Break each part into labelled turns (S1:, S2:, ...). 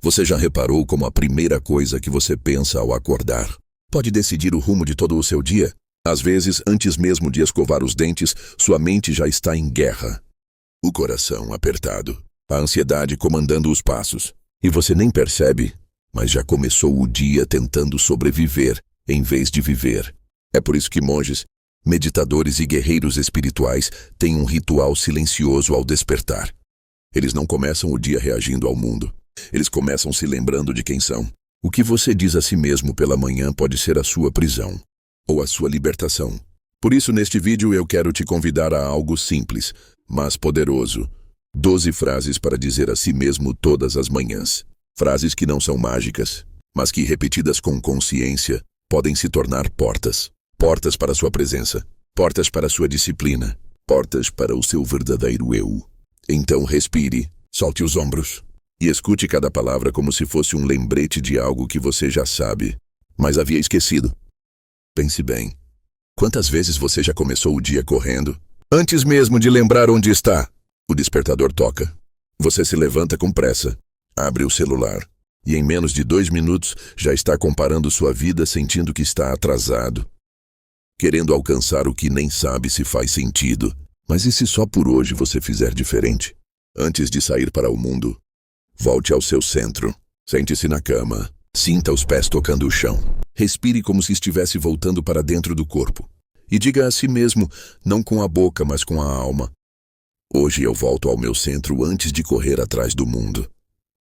S1: Você já reparou como a primeira coisa que você pensa ao acordar pode decidir o rumo de todo o seu dia? Às vezes, antes mesmo de escovar os dentes, sua mente já está em guerra. O coração apertado, a ansiedade comandando os passos. E você nem percebe, mas já começou o dia tentando sobreviver em vez de viver. É por isso que monges, meditadores e guerreiros espirituais têm um ritual silencioso ao despertar. Eles não começam o dia reagindo ao mundo. Eles começam se lembrando de quem são. O que você diz a si mesmo pela manhã pode ser a sua prisão ou a sua libertação. Por isso, neste vídeo, eu quero te convidar a algo simples, mas poderoso. 12 frases para dizer a si mesmo todas as manhãs. Frases que não são mágicas, mas que, repetidas com consciência, podem se tornar portas. Portas para sua presença, portas para sua disciplina, portas para o seu verdadeiro eu. Então respire, solte os ombros e escute cada palavra como se fosse um lembrete de algo que você já sabe, mas havia esquecido. Pense bem. Quantas vezes você já começou o dia correndo? Antes mesmo de lembrar onde está, o despertador toca. Você se levanta com pressa, abre o celular e em menos de 2 minutos já está comparando sua vida sentindo que está atrasado, querendo alcançar o que nem sabe se faz sentido. Mas e se só por hoje você fizer diferente? Antes de sair para o mundo, volte ao seu centro. Sente-se na cama. Sinta os pés tocando o chão. Respire como se estivesse voltando para dentro do corpo. E diga a si mesmo, não com a boca, mas com a alma: hoje eu volto ao meu centro antes de correr atrás do mundo.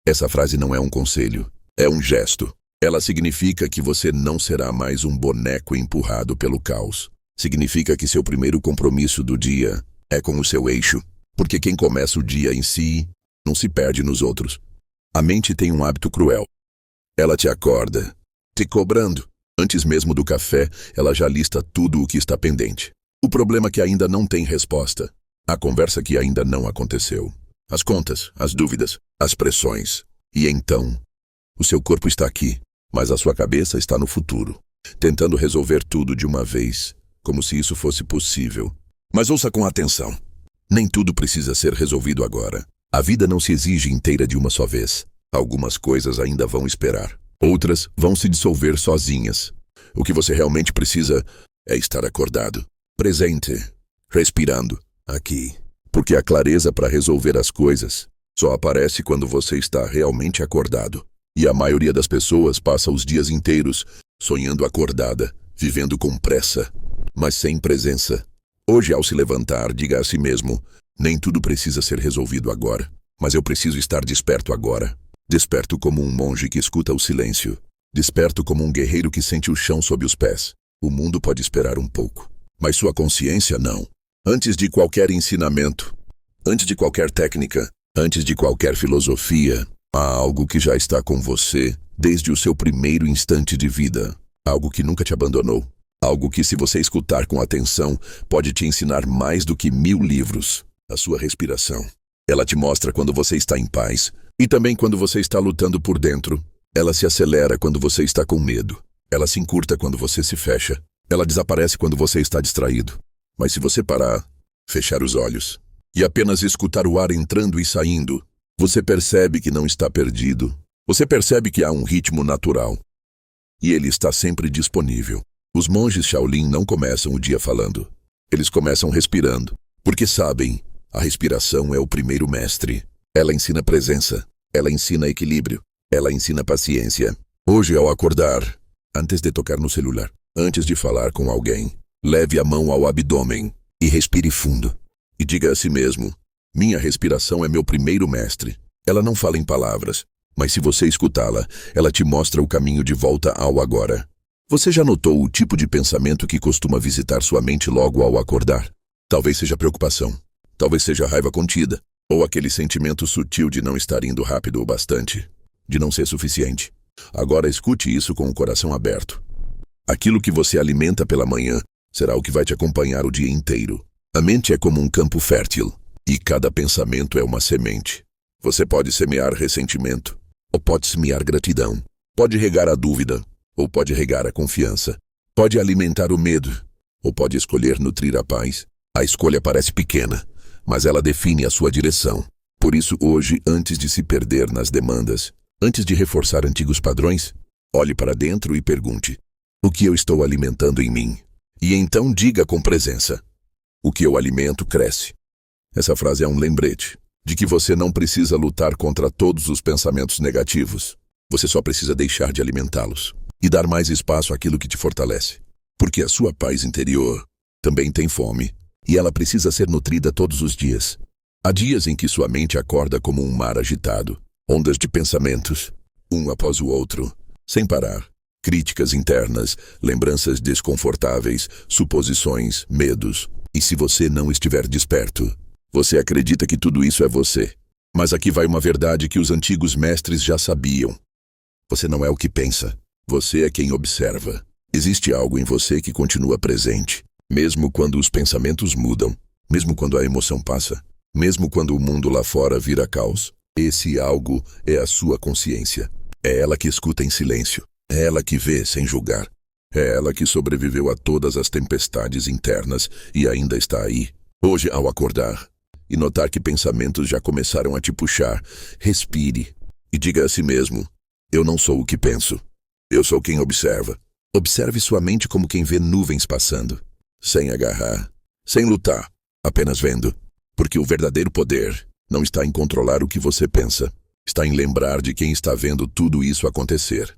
S1: Essa frase não é um conselho, é um gesto. Ela significa que você não será mais um boneco empurrado pelo caos. Significa que seu primeiro compromisso do dia é com o seu eixo, porque quem começa o dia em si não se perde nos outros. A mente tem um hábito cruel. Ela te acorda, te cobrando. Antes mesmo do café, ela já lista tudo o que está pendente. O problema que ainda não tem resposta. A conversa que ainda não aconteceu. As contas, as dúvidas, as pressões. E então, o seu corpo está aqui, mas a sua cabeça está no futuro, tentando resolver tudo de uma vez, como se isso fosse possível. Mas ouça com atenção. Nem tudo precisa ser resolvido agora. A vida não se exige inteira de uma só vez. Algumas coisas ainda vão esperar. Outras vão se dissolver sozinhas. O que você realmente precisa é estar acordado, presente, respirando, aqui. Porque a clareza para resolver as coisas só aparece quando você está realmente acordado. E a maioria das pessoas passa os dias inteiros sonhando acordada, vivendo com pressa, mas sem presença. Hoje, ao se levantar, diga a si mesmo: nem tudo precisa ser resolvido agora, mas eu preciso estar desperto agora. Desperto como um monge que escuta o silêncio. Desperto como um guerreiro que sente o chão sob os pés. O mundo pode esperar um pouco, mas sua consciência não. Antes de qualquer ensinamento, antes de qualquer técnica, antes de qualquer filosofia, há algo que já está com você desde o seu primeiro instante de vida. Algo que nunca te abandonou. Algo que, se você escutar com atenção, pode te ensinar mais do que 1000 livros. A sua respiração. Ela te mostra quando você está em paz e também quando você está lutando por dentro. Ela se acelera quando você está com medo. Ela se encurta quando você se fecha. Ela desaparece quando você está distraído. Mas se você parar, fechar os olhos e apenas escutar o ar entrando e saindo, você percebe que não está perdido. Você percebe que há um ritmo natural. E ele está sempre disponível. Os monges Shaolin não começam o dia falando. Eles começam respirando. Porque sabem, a respiração é o primeiro mestre. Ela ensina presença. Ela ensina equilíbrio. Ela ensina paciência. Hoje, ao acordar, antes de tocar no celular, antes de falar com alguém, leve a mão ao abdômen e respire fundo. E diga a si mesmo: minha respiração é meu primeiro mestre. Ela não fala em palavras, mas se você escutá-la, ela te mostra o caminho de volta ao agora. Você já notou o tipo de pensamento que costuma visitar sua mente logo ao acordar? Talvez seja preocupação, talvez seja raiva contida, ou aquele sentimento sutil de não estar indo rápido o bastante, de não ser suficiente. Agora escute isso com o coração aberto. Aquilo que você alimenta pela manhã será o que vai te acompanhar o dia inteiro. A mente é como um campo fértil, e cada pensamento é uma semente. Você pode semear ressentimento, ou pode semear gratidão. Pode regar a dúvida, ou pode regar a confiança. Pode alimentar o medo, ou pode escolher nutrir a paz. A escolha parece pequena, mas ela define a sua direção. Por isso hoje, antes de se perder nas demandas, Antes de reforçar antigos padrões, olhe para dentro e pergunte: o que eu estou alimentando em mim? E então diga com presença: o que eu alimento cresce. Essa frase é um lembrete de que você não precisa lutar contra todos os pensamentos negativos. Você só precisa deixar de alimentá-los e dar mais espaço àquilo que te fortalece. Porque a sua paz interior também tem fome e ela precisa ser nutrida todos os dias. Há dias em que sua mente acorda como um mar agitado, ondas de pensamentos, um após o outro, sem parar. Críticas internas, lembranças desconfortáveis, suposições, medos. E se você não estiver desperto, você acredita que tudo isso é você. Mas aqui vai uma verdade que os antigos mestres já sabiam. Você não é o que pensa, você é quem observa. Existe algo em você que continua presente, mesmo quando os pensamentos mudam, mesmo quando a emoção passa, mesmo quando o mundo lá fora vira caos. Esse algo é a sua consciência. É ela que escuta em silêncio. É ela que vê sem julgar. É ela que sobreviveu a todas as tempestades internas e ainda está aí. Hoje, ao acordar e notar que pensamentos já começaram a te puxar, respire e diga a si mesmo: eu não sou o que penso. Eu sou quem observa. Observe sua mente como quem vê nuvens passando, sem agarrar, sem lutar, apenas vendo. Porque o verdadeiro poder não está em controlar o que você pensa, está em lembrar de quem está vendo tudo isso acontecer.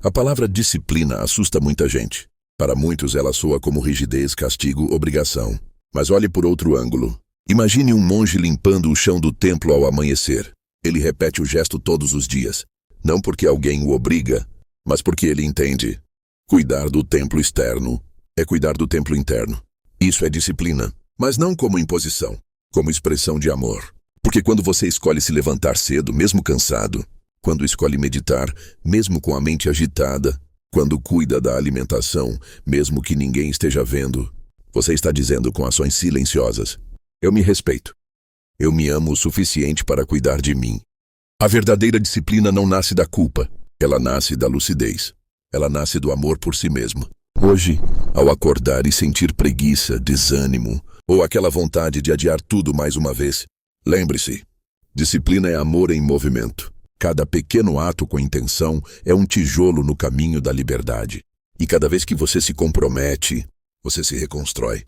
S1: A palavra disciplina assusta muita gente. Para muitos ela soa como rigidez, castigo, obrigação. Mas olhe por outro ângulo. Imagine um monge limpando o chão do templo ao amanhecer. Ele repete o gesto todos os dias. Não porque alguém o obriga, mas porque ele entende. Cuidar do templo externo é cuidar do templo interno. Isso é disciplina, mas não como imposição, como expressão de amor. Porque quando você escolhe se levantar cedo, mesmo cansado, quando escolhe meditar, mesmo com a mente agitada, quando cuida da alimentação, mesmo que ninguém esteja vendo, você está dizendo com ações silenciosas: eu me respeito. Eu me amo o suficiente para cuidar de mim. A verdadeira disciplina não nasce da culpa, ela nasce da lucidez. Ela nasce do amor por si mesma. Hoje, ao acordar e sentir preguiça, desânimo, ou aquela vontade de adiar tudo mais uma vez, lembre-se: disciplina é amor em movimento. Cada pequeno ato com intenção é um tijolo no caminho da liberdade. E cada vez que você se compromete, você se reconstrói.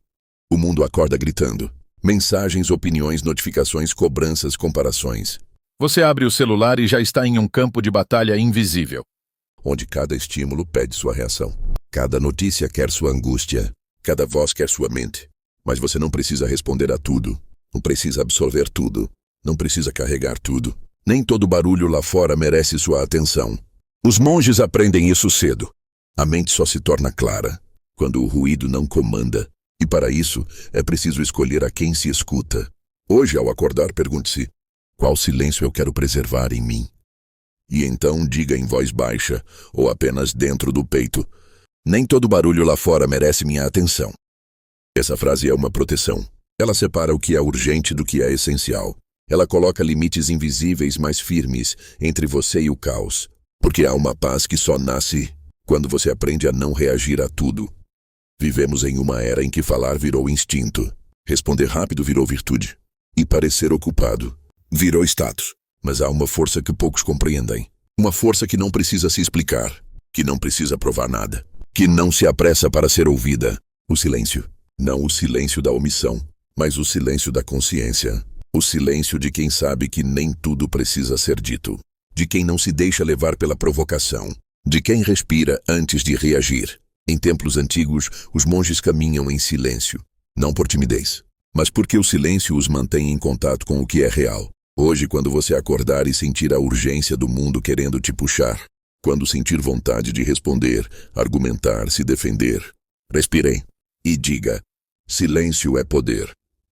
S1: O mundo acorda gritando. Mensagens, opiniões, notificações, cobranças, comparações.
S2: Você abre o celular e já está em um campo de batalha invisível,
S1: onde cada estímulo pede sua reação. Cada notícia quer sua angústia. Cada voz quer sua mente. Mas você não precisa responder a tudo. Não precisa absorver tudo. Não precisa carregar tudo. Nem todo barulho lá fora merece sua atenção. Os monges aprendem isso cedo. A mente só se torna clara quando o ruído não comanda. E para isso, é preciso escolher a quem se escuta. Hoje, ao acordar, pergunte-se: qual silêncio eu quero preservar em mim? E então diga em voz baixa, ou apenas dentro do peito: nem todo barulho lá fora merece minha atenção. Essa frase é uma proteção. Ela separa o que é urgente do que é essencial. Ela coloca limites invisíveis mais firmes entre você e o caos. Porque há uma paz que só nasce quando você aprende a não reagir a tudo. Vivemos em uma era em que falar virou instinto. Responder rápido virou virtude. E parecer ocupado virou status. Mas há uma força que poucos compreendem. Uma força que não precisa se explicar. Que não precisa provar nada. Que não se apressa para ser ouvida. O silêncio. Não o silêncio da omissão, mas o silêncio da consciência. O silêncio de quem sabe que nem tudo precisa ser dito. De quem não se deixa levar pela provocação. De quem respira antes de reagir. Em templos antigos, os monges caminham em silêncio. Não por timidez, mas porque o silêncio os mantém em contato com o que é real. Hoje, quando você acordar e sentir a urgência do mundo querendo te puxar, quando sentir vontade de responder, argumentar, se defender, respire e diga: silêncio é poder.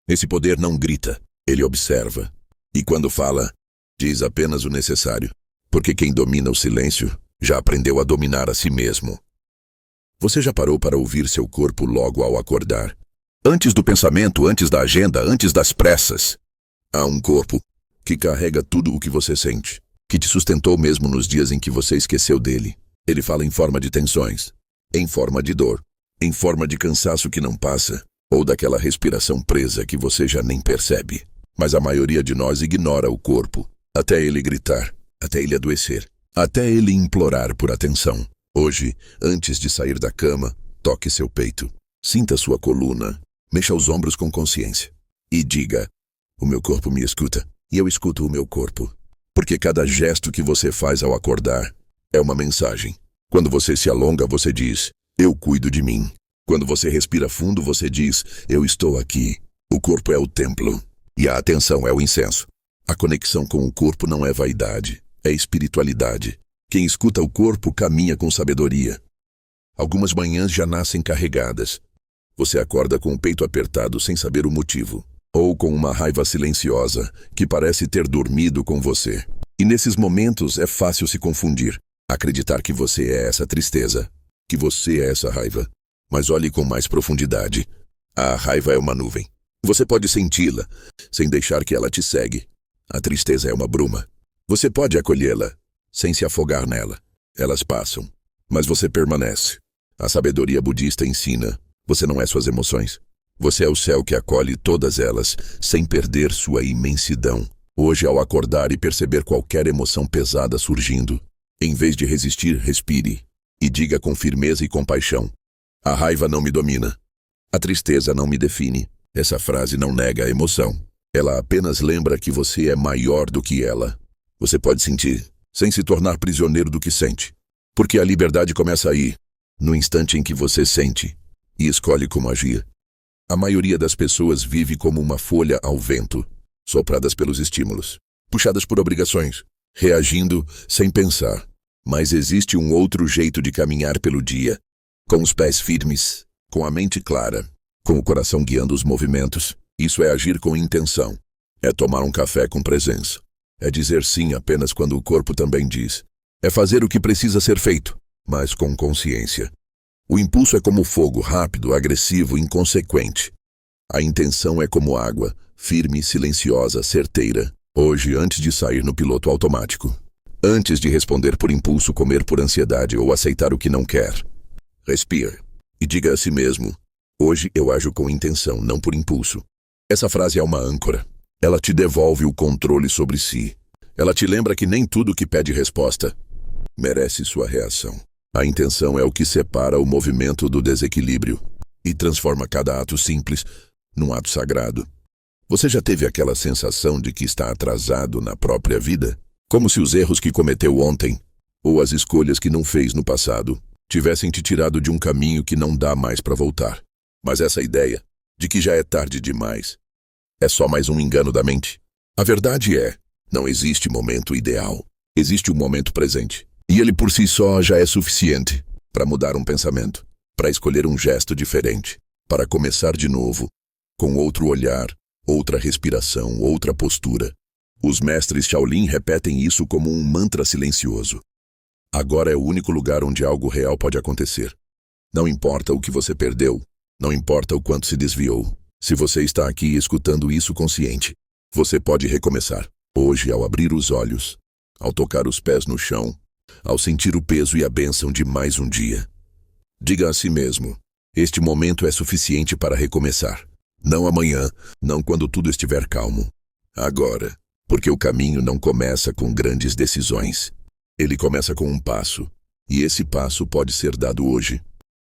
S1: Esse poder não grita. Ele observa. E quando fala, diz apenas o necessário. Porque quem domina o silêncio já aprendeu a dominar a si mesmo. Você já parou para ouvir seu corpo logo ao acordar? Antes do pensamento, antes da agenda, antes das pressas. Há um corpo que carrega tudo o que você sente, que te sustentou mesmo nos dias em que você esqueceu dele. Ele fala em forma de tensões, em forma de dor, em forma de cansaço que não passa, ou daquela respiração presa que você já nem percebe. Mas a maioria de nós ignora o corpo, até ele gritar, até ele adoecer. até ele implorar por atenção. Hoje, antes de sair da cama, toque seu peito, sinta sua coluna, mexa os ombros com consciência e diga: o meu corpo me escuta e eu escuto o meu corpo. Porque cada gesto que você faz ao acordar é uma mensagem. Quando você se alonga, você diz: eu cuido de mim. Quando você respira fundo, você diz: eu estou aqui. O corpo é o templo e a atenção é o incenso. A conexão com o corpo não é vaidade, é espiritualidade. Quem escuta o corpo caminha com sabedoria. Algumas manhãs já nascem carregadas. Você acorda com o peito apertado sem saber o motivo, ou com uma raiva silenciosa que parece ter dormido com você. E nesses momentos é fácil se confundir, acreditar que você é essa tristeza, que você é essa raiva. Mas olhe com mais profundidade. A raiva é uma nuvem. Você pode senti-la, sem deixar que ela te cegue. A tristeza é uma bruma. Você pode acolhê-la, sem se afogar nela. Elas passam, mas você permanece. A sabedoria budista ensina: você não é suas emoções. Você é o céu que acolhe todas elas, sem perder sua imensidão. Hoje, ao acordar e perceber qualquer emoção pesada surgindo, em vez de resistir, respire e diga com firmeza e compaixão: a raiva não me domina. A tristeza não me define. Essa frase não nega a emoção. Ela apenas lembra que você é maior do que ela. Você pode sentir, sem se tornar prisioneiro do que sente. Porque a liberdade começa aí, no instante em que você sente e escolhe como agir. A maioria das pessoas vive como uma folha ao vento, sopradas pelos estímulos, puxadas por obrigações, reagindo sem pensar. Mas existe um outro jeito de caminhar pelo dia, com os pés firmes, com a mente clara, com o coração guiando os movimentos. Isso é agir com intenção. É tomar um café com presença. É dizer sim apenas quando o corpo também diz. É fazer o que precisa ser feito, mas com consciência. O impulso é como fogo, rápido, agressivo, inconsequente. A intenção é como água, firme, silenciosa, certeira. Hoje, antes de sair no piloto automático, antes de responder por impulso, comer por ansiedade ou aceitar o que não quer, respire e diga a si mesmo: hoje eu ajo com intenção, não por impulso. Essa frase é uma âncora. Ela te devolve o controle sobre si. Ela te lembra que nem tudo que pede resposta merece sua reação. A intenção é o que separa o movimento do desequilíbrio e transforma cada ato simples num ato sagrado. Você já teve aquela sensação de que está atrasado na própria vida? Como se os erros que cometeu ontem, ou as escolhas que não fez no passado, tivessem te tirado de um caminho que não dá mais para voltar. Mas essa ideia de que já é tarde demais é só mais um engano da mente. A verdade é, não existe momento ideal. Existe um momento presente. E ele por si só já é suficiente para mudar um pensamento, para escolher um gesto diferente, para começar de novo, com outro olhar, outra respiração, outra postura. Os mestres Shaolin repetem isso como um mantra silencioso. Agora é o único lugar onde algo real pode acontecer. Não importa o que você perdeu, não importa o quanto se desviou. Se você está aqui escutando isso consciente, você pode recomeçar. Hoje, ao abrir os olhos, ao tocar os pés no chão, ao sentir o peso e a bênção de mais um dia. Diga a si mesmo: este momento é suficiente para recomeçar. Não amanhã, não quando tudo estiver calmo. Agora, porque o caminho não começa com grandes decisões. Ele começa com um passo, e esse passo pode ser dado hoje.